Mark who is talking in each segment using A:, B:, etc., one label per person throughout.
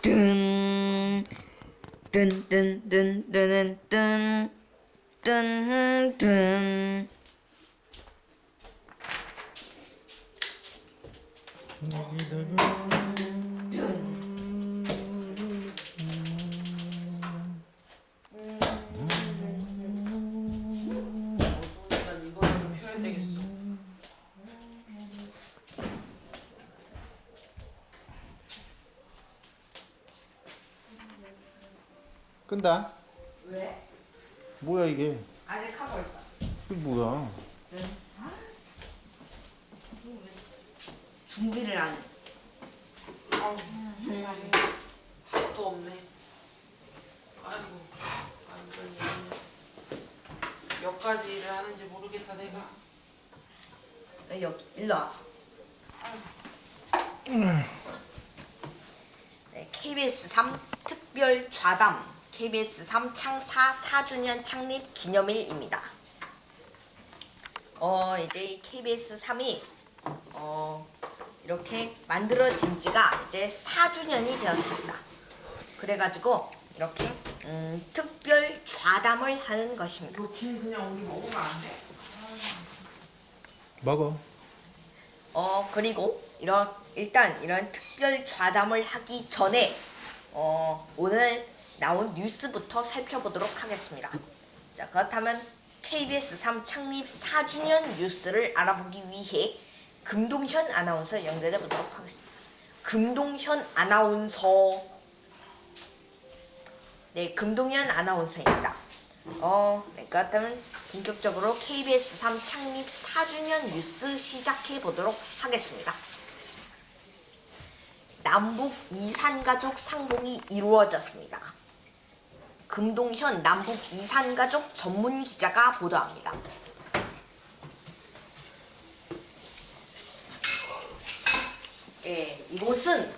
A: 뜬, 뜬, 뜬, 뜬, 뜬, 뜬, 뜬, 뜬.
B: 난 이거 좀 펴야 되겠어.
C: 끈다.
A: 왜?
C: 뭐야 이게?
A: 아직 하고 있어.
C: 이게 뭐야?
A: 준비를 안 해.
B: 아우, 세상에. 밥도 없네. 아이고, 완전히 몇 가지 일을 하는지 모르겠다 내가.
A: 왜 여기 일로 와서. 네, KBS 3 특별 좌담 KBS 3 창사 4주년 창립 기념일입니다. 이제 이 KBS 3이 이렇게 만들어진 지가 이제 4주년이 되었습니다. 그래가지고 이렇게 특별 좌담을 하는 것입니다.
B: 이거 김 그냥 우리 먹으면 안 돼?
C: 먹어.
A: 그리고 일단 이런 특별 좌담을 하기 전에 오늘 나온 뉴스부터 살펴보도록 하겠습니다. 자, 그렇다면 KBS 3 창립 4주년 뉴스를 알아보기 위해 금동현 아나운서 연결해 보도록 하겠습니다. 금동현 아나운서. 네, 금동현 아나운서입니다. 네, 그렇다면 본격적으로 KBS 3 창립 4주년 뉴스 시작해 보도록 하겠습니다. 남북 이산가족 상봉이 이루어졌습니다. 금동현 남북 이산가족 전문 기자가 보도합니다. 예, 이곳은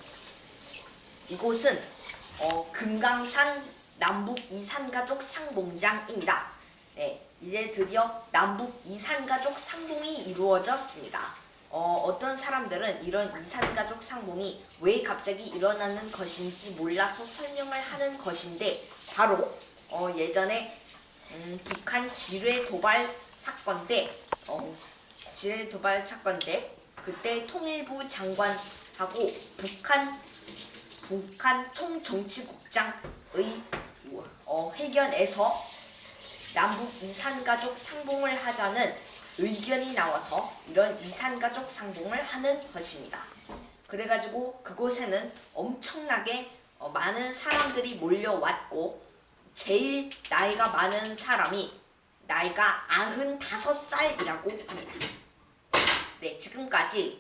A: 금강산 남북 이산가족 상봉장입니다. 네, 이제 드디어 남북 이산가족 상봉이 이루어졌습니다. 어떤 사람들은 이런 이산가족 상봉이 왜 갑자기 일어나는 것인지 몰라서 설명을 하는 것인데, 바로 예전에 북한 지뢰 도발 사건 때 그때 통일부 장관하고 북한 총정치국장의 회견에서 남북 이산가족 상봉을 하자는 의견이 나와서 이런 이산가족 상봉을 하는 것입니다. 그래가지고 그곳에는 엄청나게 많은 사람들이 몰려왔고, 제일 나이가 많은 사람이 나이가 95살이라고 합니다. 네, 지금까지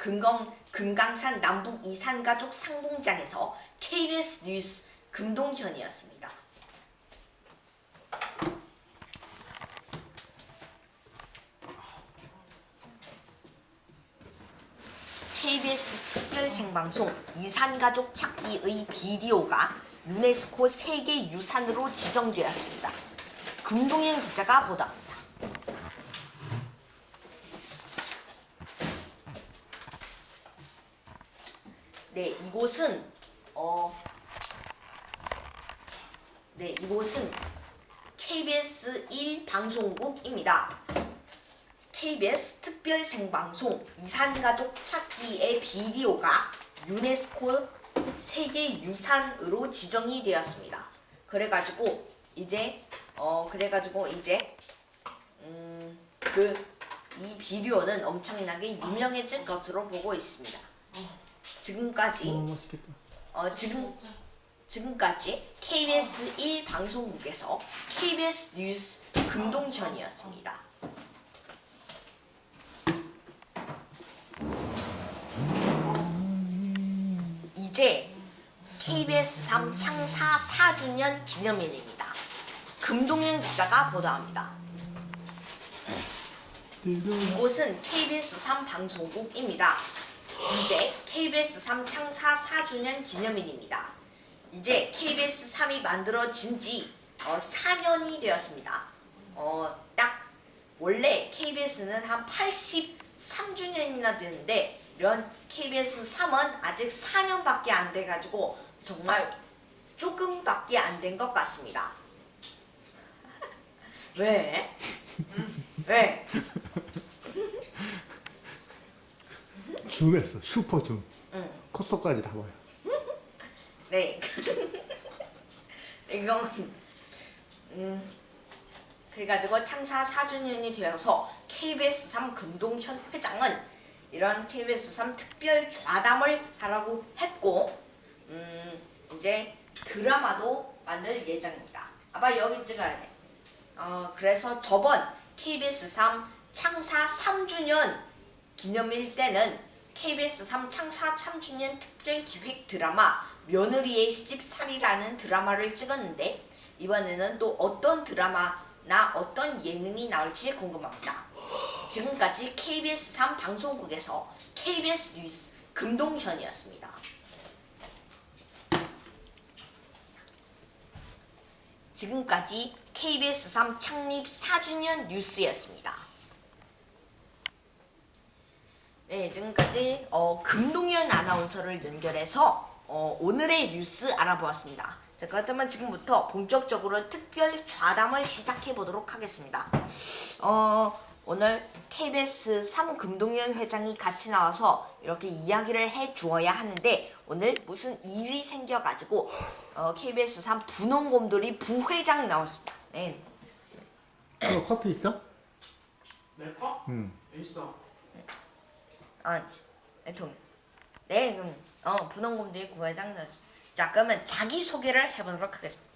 A: 금강산 남북 이산가족 상봉장에서 KBS 뉴스 금동현이었습니다. KBS 특별 생방송 이산가족 찾기의 비디오가 유네스코 세계유산으로 지정되었습니다. 금동현 기자가 보도합니다. 네, 이곳은 KBS 1 방송국입니다. KBS 특별 생방송 이산가족 찾기의 비디오가 유네스코 세계유산으로 지정이 되었습니다. 그래가지고 이제 이 비디오는 엄청나게 유명해질 것으로 보고 있습니다. 지금까지 KBS 1 방송국에서 KBS 뉴스 금동현이었습니다. 이제 KBS 3 창사 4주년 기념일입니다. 금동현 기자가 보도합니다. 이곳은 KBS 3 방송국입니다. 이제 KBS 3 창사 4주년 기념일입니다. 이제 KBS 3이 만들어진 지 4년이 되었습니다. 딱 원래 KBS는 한 83주년이나 되는데, 이런 KBS 3은 아직 4년밖에 안 돼가지고 정말 조금밖에 안 된 것 같습니다. 왜? 왜?
C: 줌했어. 슈퍼 줌.
A: 응.
C: 콧속까지 다 보여.
A: 네. 이건 그래가지고 창사 4주년이 되어서 KBS 3 금동현 회장은 이런 KBS 3 특별 좌담을 하라고 했고 이제 드라마도 만들 예정입니다. 아빠 여기 찍어야 돼. 그래서 저번 KBS 3 창사 3주년 기념일 때는 KBS 3 창사 3주년 특별 기획 드라마 며느리의 시집살이라는 드라마를 찍었는데 이번에는 또 어떤 드라마나 어떤 예능이 나올지 궁금합니다. 지금까지 KBS 3 방송국에서 KBS 뉴스 금동현이었습니다. 지금까지 KBS 3 창립 4주년 뉴스였습니다. 네, 지금까지 금동현 아나운서를 연결해서 오늘의 뉴스 알아보았습니다. 자, 그렇다면 지금부터 본격적으로 특별 좌담을 시작해 보도록 하겠습니다. 오늘 KBS 3 금동현 회장이 같이 나와서 이렇게 이야기를 해 주어야 하는데 오늘 무슨 일이 생겨가지고 KBS 3 분홍곰돌이 부회장 나왔습니다. 네.
C: 커피 있어?
B: 내 거?
C: 응.
B: 있어.
A: 네, 분홍곰돌이 부회장 나왔습니다. 자, 그러면 자기 소개를 해보도록 하겠습니다.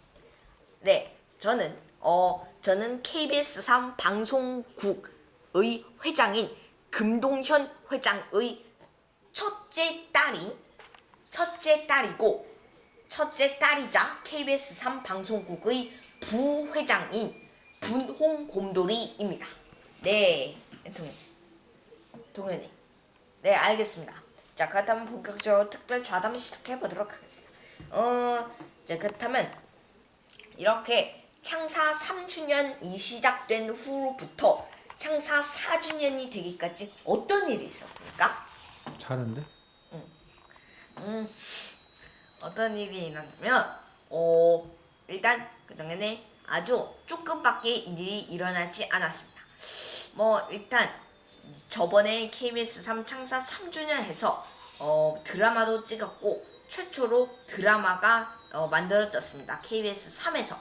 A: 네, 저는 KBS 3 방송국의 회장인 금동현 회장의 첫째 딸이자 KBS 3 방송국의 부회장인 분홍곰돌이입니다. 네, 동현이. 네, 알겠습니다. 자, 그렇다면 본격적으로 특별 좌담을 시작해 보도록 하겠습니다. 자, 그렇다면 이렇게 창사 3주년이 시작된 후로부터 창사 4주년이 되기까지 어떤 일이 있었습니까?
C: 잘한데?
A: 어떤 일이 일어나면 일단 그동안에 아주 조금밖에 일이 일어나지 않았습니다. 일단 저번에 KBS 3 창사 3주년 해서 드라마도 찍었고 최초로 드라마가 만들어졌습니다. KBS 3에서.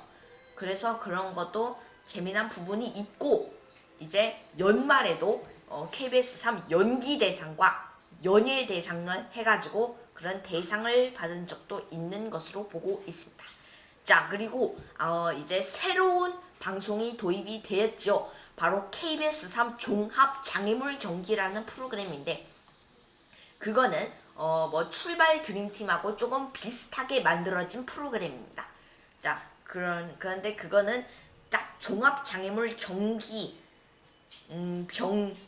A: 그래서 그런 것도 재미난 부분이 있고 이제 연말에도 KBS 3 연기대상과 연예대상을 해가지고 그런 대상을 받은 적도 있는 것으로 보고 있습니다. 자, 그리고 이제 새로운 방송이 도입이 되었죠. 바로 KBS 3 종합장애물 경기라는 프로그램인데 그거는 출발 드림팀하고 조금 비슷하게 만들어진 프로그램입니다. 자, 그런데 그거는 딱 종합장애물 경기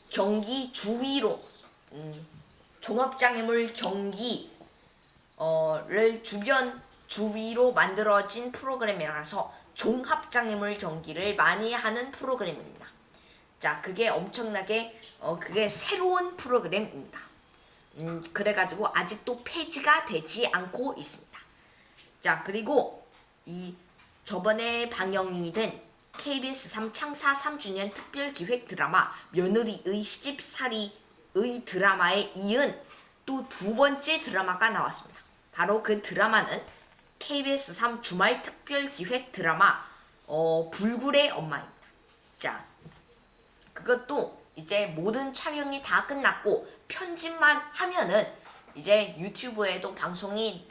A: 경기 주위로 종합장애물 경기를 주위로 만들어진 프로그램이라서 종합장애물 경기를 많이 하는 프로그램입니다. 자, 그게 엄청나게 그게 새로운 프로그램입니다. 그래가지고 아직도 폐지가 되지 않고 있습니다. 자, 그리고 저번에 방영이 된 KBS 3 창사 3주년 특별기획 드라마 며느리의 시집살이의 드라마에 이은 또 두 번째 드라마가 나왔습니다. 바로 그 드라마는 KBS 3 주말 특별기획 드라마 불굴의 엄마입니다. 자, 그것도 이제 모든 촬영이 다 끝났고 편집만 하면은 이제 유튜브에도 방송이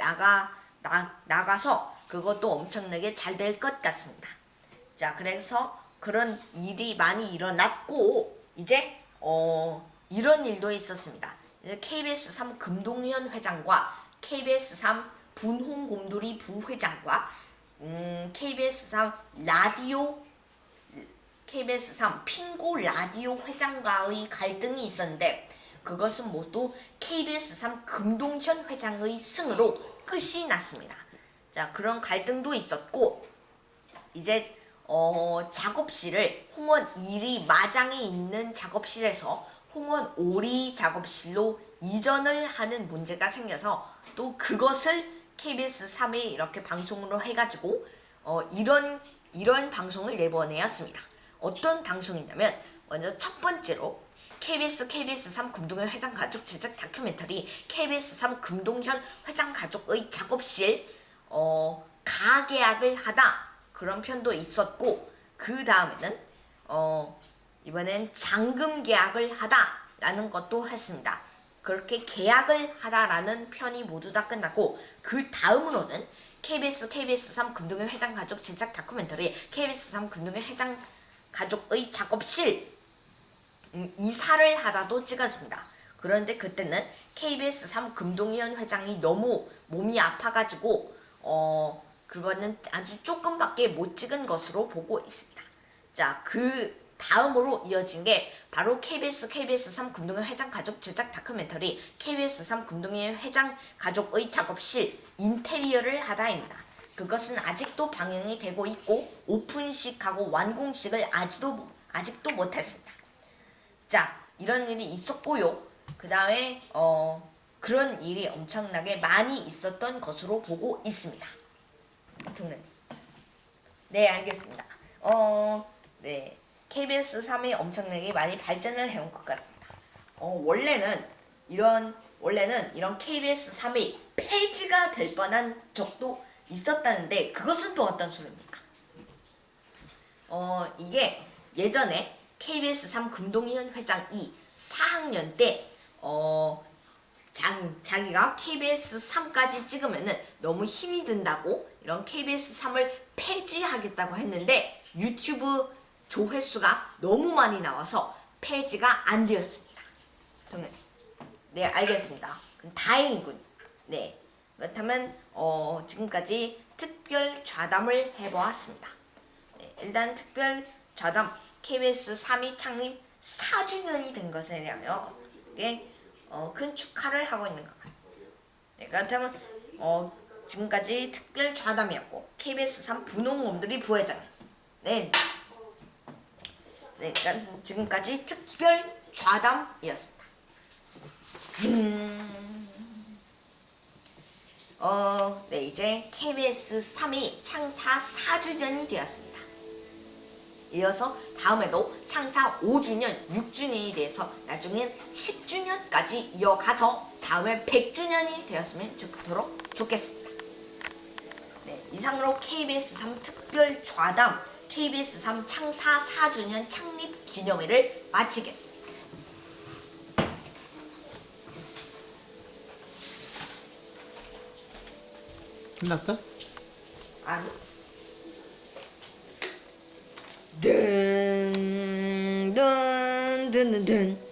A: 나가서 그것도 엄청나게 잘 될 것 같습니다. 자, 그래서 그런 일이 많이 일어났고 이제 이런 일도 있었습니다. 이제 KBS 3 금동현 회장과 KBS 3 분홍곰돌이 부회장과 KBS 3 핑구 라디오 회장과의 갈등이 있었는데 그것은 모두 KBS 3 금동현 회장의 승으로 끝이 났습니다. 자, 그런 갈등도 있었고 이제 작업실을 홍원 1위 마장에 있는 작업실에서 홍원 5리 작업실로 이전을 하는 문제가 생겨서 또 그것을 KBS 3이 이렇게 방송으로 해가지고 이런 방송을 내보내었습니다. 어떤 방송이냐면 먼저 첫 번째로 KBS 3 금동현 회장 가족 제작 다큐멘터리 KBS 3 금동현 회장 가족의 작업실 가계약을 하다 그런 편도 있었고, 그 다음에는 이번엔 잔금 계약을 하다라는 것도 했습니다. 그렇게 계약을 하다라는 편이 모두 다 끝났고, 그 다음으로는 KBS 3 금동현 회장 가족 제작 다큐멘터리 KBS 3 금동현 회장 가족의 작업실 이사를 하다도 찍었습니다. 그런데 그때는 KBS 3 금동현 회장이 너무 몸이 아파가지고 그거는 아주 조금밖에 못 찍은 것으로 보고 있습니다. 자, 그 다음으로 이어진 게 바로 KBS 3 금동현 회장 가족 제작 다큐멘터리 KBS 3 금동현 회장 가족의 작업실 인테리어를 하다입니다. 그것은 아직도 방영이 되고 있고 오픈식하고 완공식을 아직도 못했습니다. 자, 이런 일이 있었고요. 그 다음에 그런 일이 엄청나게 많이 있었던 것으로 보고 있습니다. 동님. 네, 알겠습니다. 네. KBS 3이 엄청나게 많이 발전을 해온 것 같습니다. 원래는 이런 KBS 3이 폐지가 될 뻔한 적도 있었다는데 그것은 또 어떤 소리입니까? 이게 예전에 KBS 3 금동현 회장이 4학년 때 자기가 KBS 3까지 찍으면은 너무 힘이 든다고 이런 KBS 3을 폐지하겠다고 했는데 유튜브 조회수가 너무 많이 나와서 폐지가 안 되었습니다. 네, 알겠습니다. 그럼 다행이군. 네, 그렇다면 지금까지 특별 좌담을 해보았습니다. 네, 일단 특별 좌담 KBS 3이 창립 4주년이 된 것에 대하여 큰 축하를 하고 있는 것 같아요. 네, 그렇다면 지금까지 특별 좌담이었고 KBS 3 분홍곰들이 부회장이었습니다. 네. 네, 그러니까 지금까지 특별 좌담이었습니다. 네, 이제 KBS 3이 창사 4주년이 되었습니다. 이어서 다음에도 창사 5주년, 6주년이 돼서 나중엔 10주년까지 이어가서 다음에 100주년이 되었으면 좋겠습니다. 네, 이상으로 KBS 3 특별 좌담 KBS 3 창사 4주년 창립 기념회를 마치겠습니다.
C: 끝났어?
A: 아니. 든